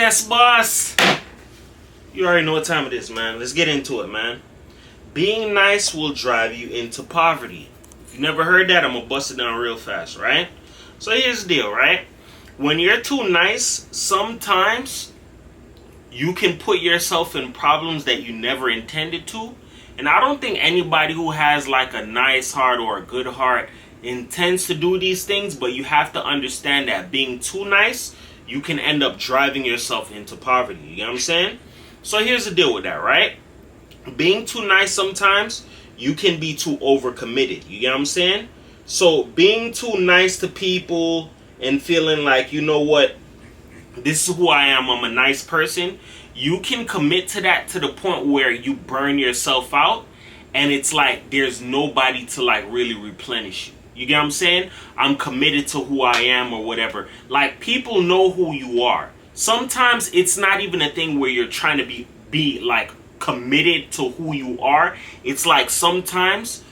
Yes, boss. You already know what time it is, man. Let's get into it, man. Being nice will drive you into poverty. If you never heard that, I'm going to bust it down real fast, right? So here's the deal, right? When you're too nice, sometimes you can put yourself in problems that you never intended to. And I don't think anybody who has like a nice heart or a good heart intends to do these things, but you have to understand that being too nice, you can end up driving yourself into poverty. You know what I'm saying? So here's the deal with that, right? Being too nice sometimes, you can be too overcommitted. You get what I'm saying? So being too nice to people and feeling like, you know what, this is who I am, I'm a nice person, you can commit to that to the point where you burn yourself out and it's like there's nobody to like really replenish you. You get what I'm saying? I'm committed to who I am or whatever. Like, people know who you are. Sometimes it's not even a thing where you're trying to be like committed to who you are. It's like sometimes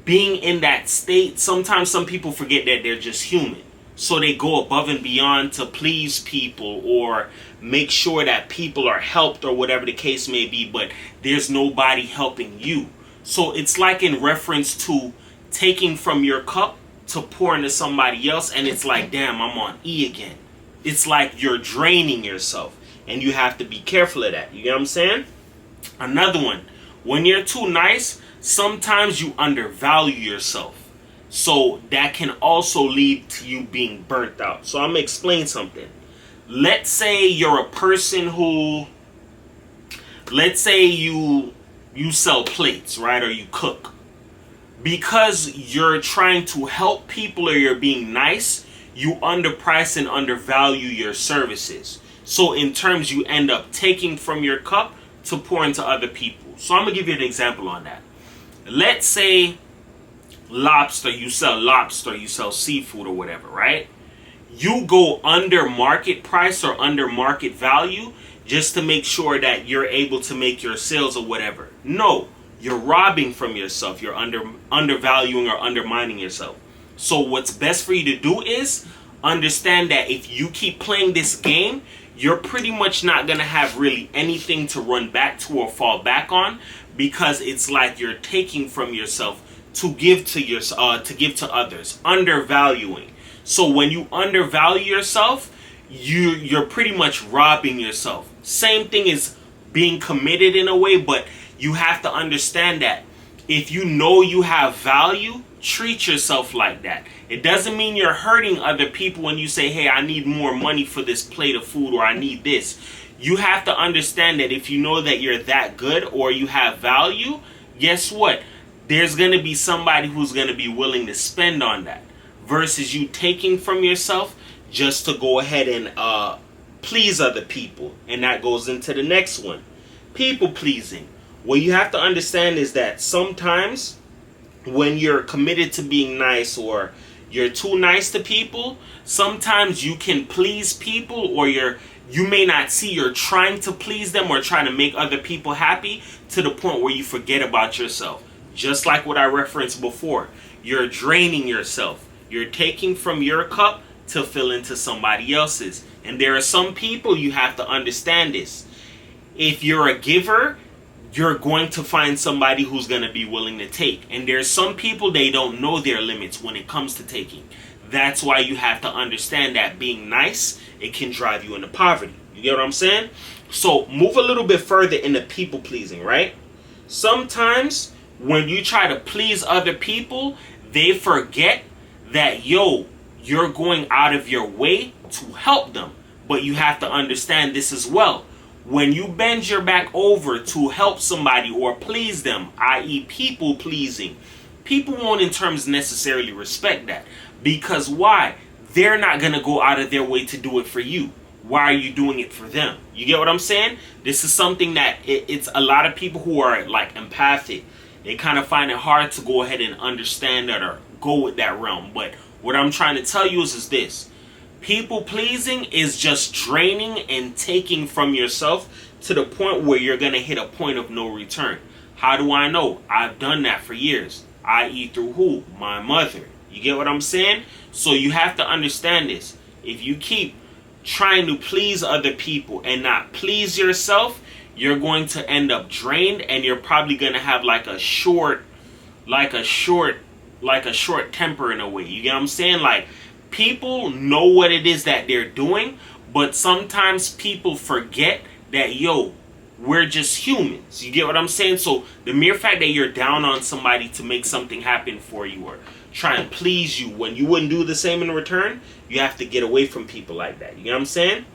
being in that state, sometimes some people forget that they're just human. So they go above and beyond to please people or make sure that people are helped or whatever the case may be, but there's nobody helping you. So it's like in reference to taking from your cup to pour into somebody else, and it's like, damn, I'm on E again. It's like you're draining yourself, and you have to be careful of that. You get what I'm saying? Another one, when you're too nice, sometimes you undervalue yourself. So that can also lead to you being burnt out. So I'm going to explain something. Let's say you're a person who, let's say you sell plates, right? Or you cook. Because you're trying to help people or you're being nice, you underprice and undervalue your services. So in terms, you end up taking from your cup to pour into other people. So I'm going to give you an example on that. Let's say lobster, you sell seafood or whatever, right? You go under market price or under market value just to make sure that you're able to make your sales or whatever. No, you're robbing from yourself. You're undervaluing or undermining yourself. So what's best for you to do is understand that if you keep playing this game, you're pretty much not going to have really anything to run back to or fall back on, because it's like you're taking from yourself to give to others, undervaluing. So when you undervalue yourself, you're pretty much robbing yourself. Same thing is being committed in a way, but you have to understand that if you know you have value, treat yourself like that. It doesn't mean you're hurting other people when you say, hey, I need more money for this plate of food, or I need this. You have to understand that if you know that you're that good or you have value, guess what? There's going to be somebody who's going to be willing to spend on that, versus you taking from yourself just to go ahead and please other people. And that goes into the next one. People pleasing. What you have to understand is that sometimes when you're committed to being nice or you're too nice to people, sometimes you can please people, or you may not see you're trying to please them or trying to make other people happy to the point where you forget about yourself. Just like what I referenced before, you're draining yourself. You're taking from your cup to fill into somebody else's. And there are some people, you have to understand this. If you're a giver, you're going to find somebody who's going to be willing to take. And there's some people, they don't know their limits when it comes to taking. That's why you have to understand that being nice, it can drive you into poverty. You get what I'm saying? So move a little bit further into people pleasing, right? Sometimes when you try to please other people, they forget that, you're going out of your way to help them. But you have to understand this as well. When you bend your back over to help somebody or please them, i.e. people pleasing, people won't in terms necessarily respect that. Because why? They're not going to go out of their way to do it for you. Why are you doing it for them? You get what I'm saying? This is something that it's a lot of people who are like empathic. They kind of find it hard to go ahead and understand that or go with that realm. But what I'm trying to tell you is this. People pleasing is just draining and taking from yourself to the point where you're going to hit a point of no return. How do I know? I've done that for years. I.e. through who? My mother. You get what I'm saying? So you have to understand this. If you keep trying to please other people and not please yourself, you're going to end up drained, and you're probably going to have like a short temper in a way. You get what I'm saying? Like, people know what it is that they're doing, but sometimes people forget that, yo, we're just humans. You get what I'm saying? So the mere fact that you're down on somebody to make something happen for you or try and please you when you wouldn't do the same in return, you have to get away from people like that. You know what I'm saying?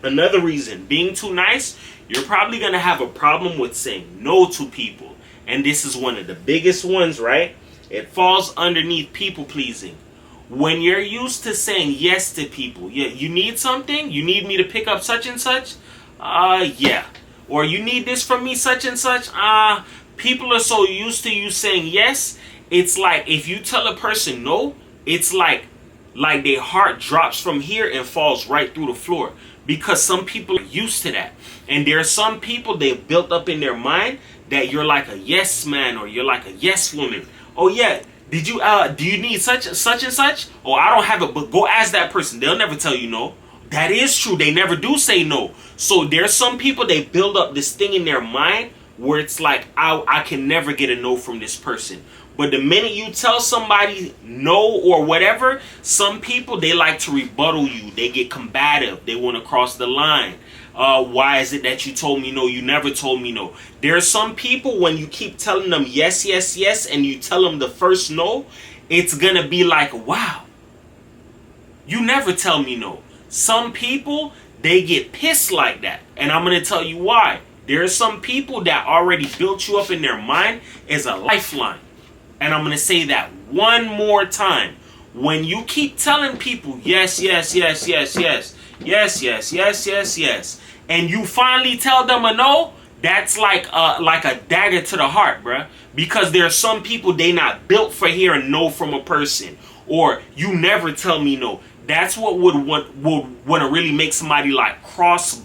Another reason, being too nice, you're probably going to have a problem with saying no to people. And this is one of the biggest ones, right? It falls underneath people pleasing. When you're used to saying yes to people, yeah, you need something? You need me to pick up such and such? Yeah. Or you need this from me, such and such? People are so used to you saying yes. It's like if you tell a person no, it's like their heart drops from here and falls right through the floor. Because some people are used to that. And there are some people they've built up in their mind that you're like a yes man or you're like a yes woman. Oh yeah, do you need such and such? Oh, I don't have it, but go ask that person. They'll never tell you no. That is true. They never do say no. So there's some people, they build up this thing in their mind where it's like, I can never get a no from this person. But the minute you tell somebody no or whatever, some people, they like to rebuttal you. They get combative. They want to cross the line. Why is it that you told me no? You never told me no. There are some people, when you keep telling them yes, yes, yes, and you tell them the first no, it's going to be like, wow, you never tell me no. Some people, they get pissed like that. And I'm going to tell you why. There are some people that already built you up in their mind as a lifeline. And I'm going to say that one more time. When you keep telling people yes, yes, yes, yes, yes, yes, yes, yes, yes, yes, and you finally tell them a no, that's like a dagger to the heart, bruh. Because there are some people, they not built for hearing no from a person. Or you never tell me no. That's what would want to really make somebody like cross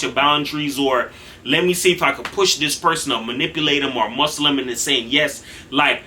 your boundaries, or let me see if I could push this person or manipulate them or muscle them into saying yes. Like,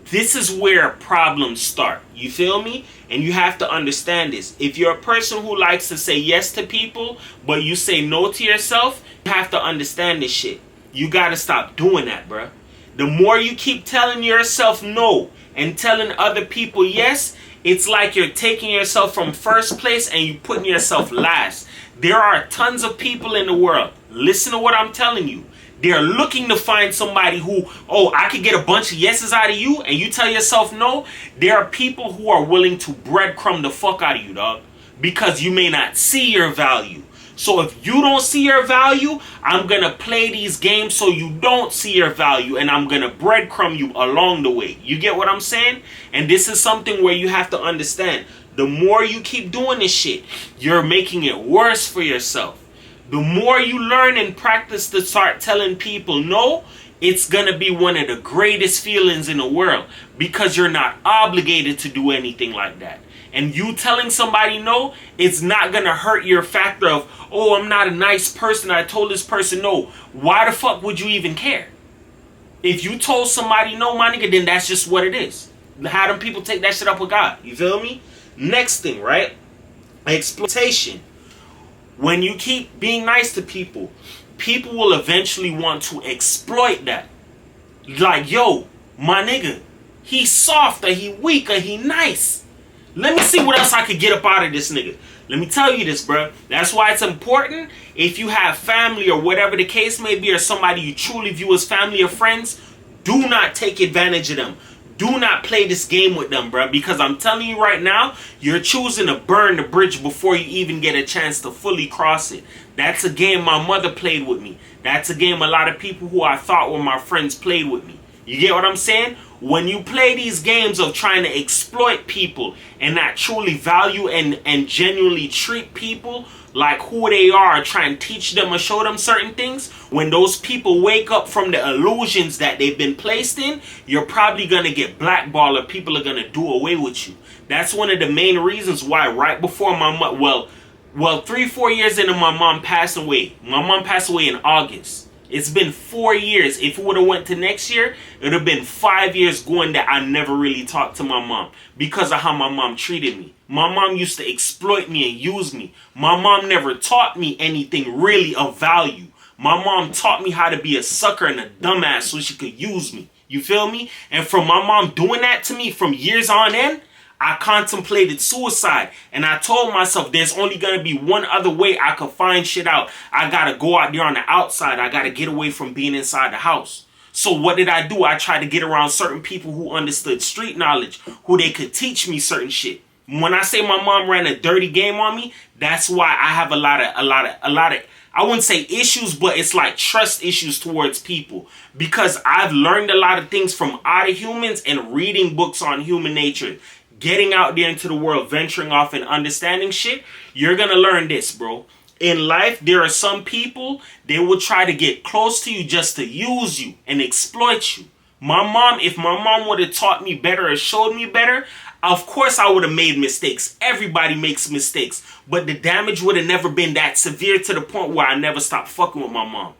this is where problems start. You feel me? And you have to understand this. If you're a person who likes to say yes to people, but you say no to yourself, you have to understand this shit. You got to stop doing that, bruh. The more you keep telling yourself no and telling other people yes, it's like you're taking yourself from first place and you putting yourself last. There are tons of people in the world. Listen to what I'm telling you. They're looking to find somebody who, oh, I could get a bunch of yeses out of you, and you tell yourself no. There are people who are willing to breadcrumb the fuck out of you, dog, because you may not see your value. So if you don't see your value, I'm going to play these games so you don't see your value, and I'm going to breadcrumb you along the way. You get what I'm saying? And this is something where you have to understand. The more you keep doing this shit, you're making it worse for yourself. The more you learn and practice to start telling people no, it's going to be one of the greatest feelings in the world, because you're not obligated to do anything like that. And you telling somebody no, it's not going to hurt your factor of, oh, I'm not a nice person, I told this person no. Why the fuck would you even care? If you told somebody no, my nigga, then that's just what it is. How them people take that shit up with God? You feel me? Next thing, right? Exploitation. When you keep being nice to people, people will eventually want to exploit that. Like, yo, my nigga, he's soft, or he weak, or he nice. Let me see what else I could get up out of this nigga. Let me tell you this, bro. That's why it's important, if you have family or whatever the case may be, or somebody you truly view as family or friends, do not take advantage of them. Do not play this game with them, bro. Because I'm telling you right now, you're choosing to burn the bridge before you even get a chance to fully cross it. That's a game my mother played with me. That's a game a lot of people who I thought were my friends played with me. You get what I'm saying? When you play these games of trying to exploit people and not truly value and genuinely treat people like who they are, try and teach them or show them certain things, when those people wake up from the illusions that they've been placed in, you're probably going to get blackballed, or people are going to do away with you. That's one of the main reasons why right before my mom, well, 3-4 years into my mom passing away in August. It's been 4 years. If it would have went to next year, it would have been 5 years going that I never really talked to my mom because of how my mom treated me. My mom used to exploit me and use me. My mom never taught me anything really of value. My mom taught me how to be a sucker and a dumbass so she could use me. You feel me? And from my mom doing that to me from years on end, I contemplated suicide, and I told myself there's only going to be one other way I could find shit out. I got to go out there on the outside. I got to get away from being inside the house. So what did I do? I tried to get around certain people who understood street knowledge, who they could teach me certain shit. When I say my mom ran a dirty game on me, that's why I have a lot of I wouldn't say issues, but it's like trust issues towards people, because I've learned a lot of things from other humans and reading books on human nature. Getting out there into the world, venturing off and understanding shit, you're going to learn this, bro. In life, there are some people, they will try to get close to you just to use you and exploit you. If my mom would have taught me better or showed me better, of course I would have made mistakes. Everybody makes mistakes. But the damage would have never been that severe to the point where I never stopped fucking with my mom.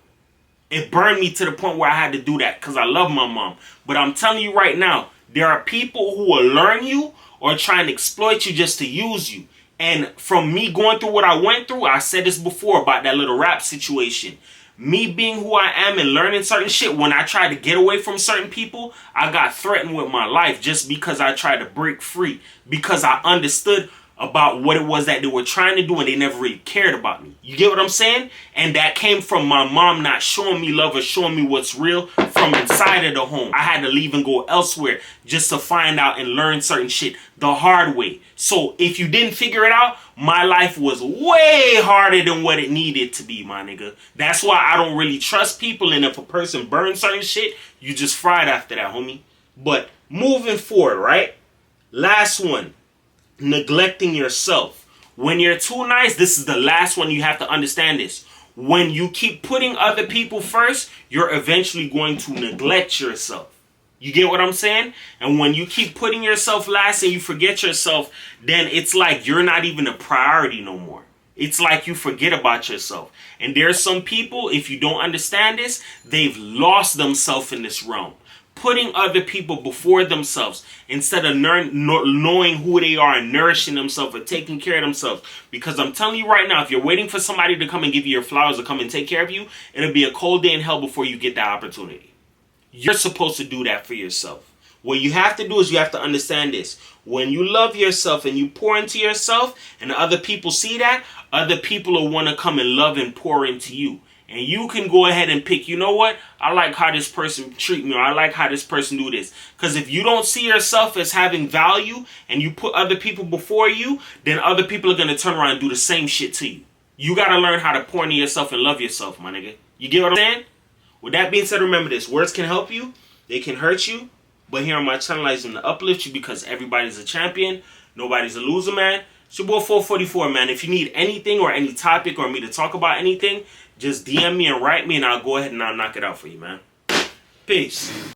It burned me to the point where I had to do that because I love my mom. But I'm telling you right now, there are people who will learn you or try and exploit you just to use you. And from me going through what I went through, I said this before about that little rap situation. Me being who I am and learning certain shit, when I tried to get away from certain people, I got threatened with my life just because I tried to break free. Because I understood about what it was that they were trying to do and they never really cared about me. You get what I'm saying? And that came from my mom not showing me love or showing me what's real from inside of the home. I had to leave and go elsewhere just to find out and learn certain shit the hard way. So if you didn't figure it out, my life was way harder than what it needed to be, my nigga. That's why I don't really trust people, and if a person burns certain shit, you just fried after that, homie. But moving forward, right? Last one. Neglecting yourself. When you're too nice, this is the last one, you have to understand this. When you keep putting other people first, you're eventually going to neglect yourself. You get what I'm saying? And when you keep putting yourself last and you forget yourself, then it's like you're not even a priority no more. It's like you forget about yourself. And there's some people, if you don't understand this, they've lost themselves in this realm. Putting other people before themselves instead of knowing who they are and nourishing themselves or taking care of themselves. Because I'm telling you right now, if you're waiting for somebody to come and give you your flowers or come and take care of you, it'll be a cold day in hell before you get that opportunity. You're supposed to do that for yourself. What you have to do is you have to understand this. When you love yourself and you pour into yourself and other people see that, other people will want to come and love and pour into you. And you can go ahead and pick, you know what? I like how this person treat me, or I like how this person do this. Because if you don't see yourself as having value and you put other people before you, then other people are going to turn around and do the same shit to you. You got to learn how to pour into yourself and love yourself, my nigga. You get what I'm saying? With that being said, remember this. Words can help you. They can hurt you. But here on my channel, I'm going to uplift you because everybody's a champion. Nobody's a loser, man. It's your boy 444, man. If you need anything or any topic or me to talk about anything, just DM me and write me and I'll go ahead and I'll knock it out for you, man. Peace.